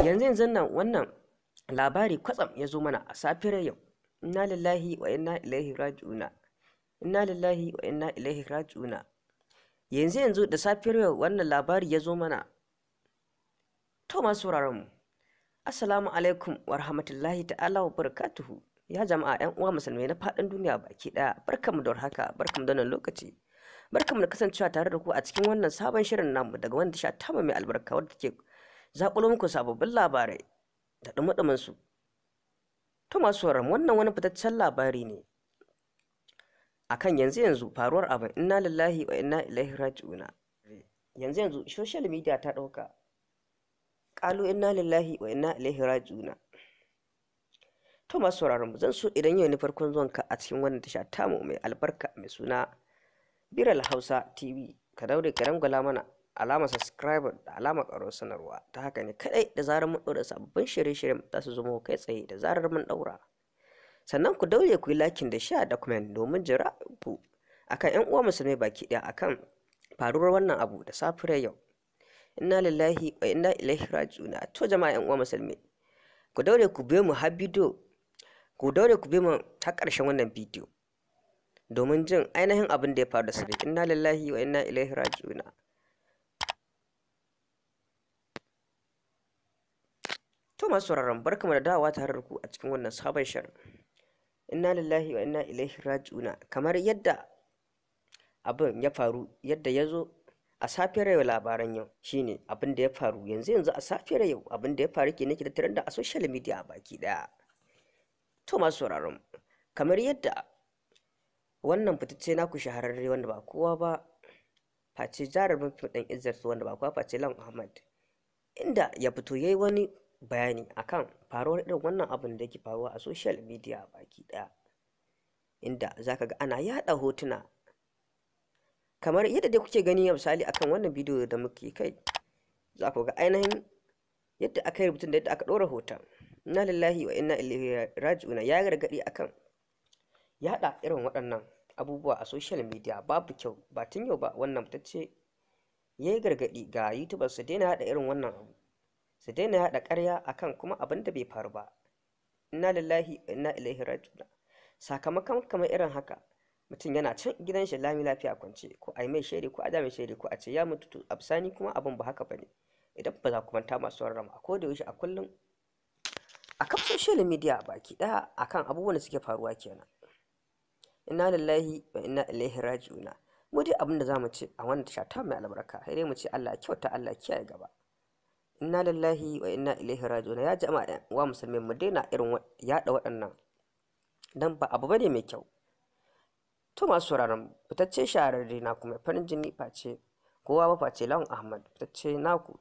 yanzu nan wannan labari kwatsam ya zo mana a safiyar yau. Inna lillahi wa inna ilaihi raji'una. Inna lillahi wa inna ilaihi raji'una. Yanzu da safiyar yau wannan labari ya zo mana. To masu sauraron mu, assalamu alaikum wa rahmatullahi ta'ala wa barakatuhu. Ya jama'a ƴan uwa musulmai na faɗin duniya baki ɗaya, barkamu da warhaka, barkamu da wannan lokaci. Barkamu da kasancewa tare da ku a cikin wannan sabon shirin namu daga wanda sha tama mai albarka wadda take zaƙulo muku sababbin labarai da ɗumi su. To masu sauraron wannan wani fitaccen labari ne akan yanzu faruwar abin inna lillahi wa inna ilaihi raji'una. Yanzu social media ta ɗauka ƙalu inna lillahi wa inna ilaihi raji'una. To masu sauraron mu, zan so idan yau ne farkon zuwanka a cikin wannan tasha tamu mai albarka mai suna Biral Hausa TV, ka daure ka dangwala mana alamar subscribe da alamar ƙarar sanarwa. Ta haka ne kadai da zarar mun ɗora sababbin shirye-shiryen za su zo kai tsaye da zarar mun ɗaura. Sannan ku daure ku yi lakin da share da comment domin jira ku akan ƴan uwa musulmai baki ɗaya akan faruwar wannan abu da safiyar yau. Inna lillahi wa inna ilaihi raji'un. To jama'a ƴan uwa musulmai, ku daure ku biyo mu har bidiyo, ku daure ku biyo mu har ƙarshen wannan bidiyo domin jin ainihin abin da ya faru da su. Inna lillahi wa inna ilaihi raji'un. To masu sauraron, barkamu da dawowa tare da ku a cikin wannan sabon shirin. Inna lillahi wa inna ilaihi raji'un. Kamar yadda abin ya faru, yadda ya zo a safiyar yau, labaran yau shine abin da ya faru yanzu a safiyar yau, abin da ya faru ke nake da trend a social media baki daya. To masu sauraron, kamar yadda wannan fitacce naku shahararre wanda ba kowa ba face jarumin fim ɗin Izzat, wanda ba kowa face Lawan Ahmad, inda ya fito yayi wani bayani akan faruwar irin wannan abin da yake faruwa a social media baki daya, inda zaka ga ana yada hotuna kamar yadda dai kuke gani misali akan wannan bidiyo da muke kai. Za ku ga ainihin yadda aka yi rubutun da yadda aka ɗora hoton. Inna lillahi wa inna ilaihi raji'un. Ya gargaɗi akan yada irin waɗannan abubuwa a social media babu kyau. Ba tun yau ba wannan fitacce yayi gargaɗi ga YouTubers su daina yada irin wannan abu, su daina yada ƙarya akan kuma abin da bai faru ba. Inna lillahi wa inna ilaihi raji'un. Sakamakon kamar irin haka, mutum yana can gidan shi lami lafiya kwance, ko a yi mai shaidi ko a da mai shaidi ko a ce ya mutu, to absani kuma abin ba haka bane. Idan ba za ku manta masu rarrama a koda yaushe a kullum akan social media baki daya akan abubuwan da suke faruwa kenan. Inna lillahi wa inna ilaihi raji'un. Mu dai abin da zamu ce a wannan tasha ta mai albarka, sai dai mu ce Allah ya kyauta, Allah ya kiyaye gaba. Inna lillahi wa inna ilaihi raji'un. Ya jama'a wa musulmi, mu daina irin yada waɗannan dan ba abu bane mai kyau. To masu sauraron, fitacce shahararre na kuma farin jini face kowa ba face Lawan Ahmad, fitacce naku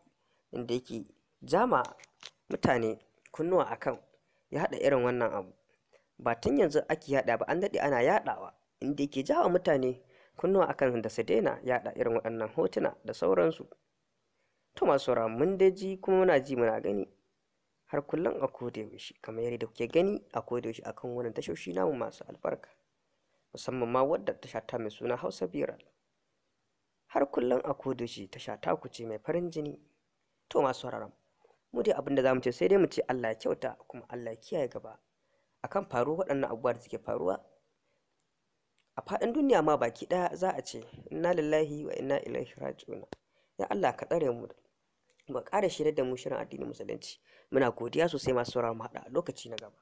inda yake jama mutane kunnuwa akan ya haɗa irin wannan abu. Ba tun yanzu ake yada ba, an daɗe ana yadawa, inda yake jawa mutane kunnuwa akan da su daina yada irin waɗannan hotuna da sauransu. To masu sauraron, mun dai ji kuma muna ji muna gani har kullum a koda yaushe, kamar yadda kuke gani a koda yaushe akan wannan tashoshi namu masu albarka, musamman ma wadda tasha ta mai suna Hausa Biral. Har kullum a koda yaushe tasha ta ku ce mai farin jini. To masu sauraron, mu dai abin da zamu ce sai dai mu ce Allah ya kyauta kuma Allah ya kiyaye gaba akan faruwar waɗannan abubuwa da suke faruwa a faɗin duniya ma baki ɗaya. Za a ce inna lillahi wa inna ilaihi raji'un. Ya Allah ka tsare mu, ba ƙara shirye da mu shirin addinin musulunci. Muna godiya sosai masu sauraron mu, haɗa a lokaci na gaba.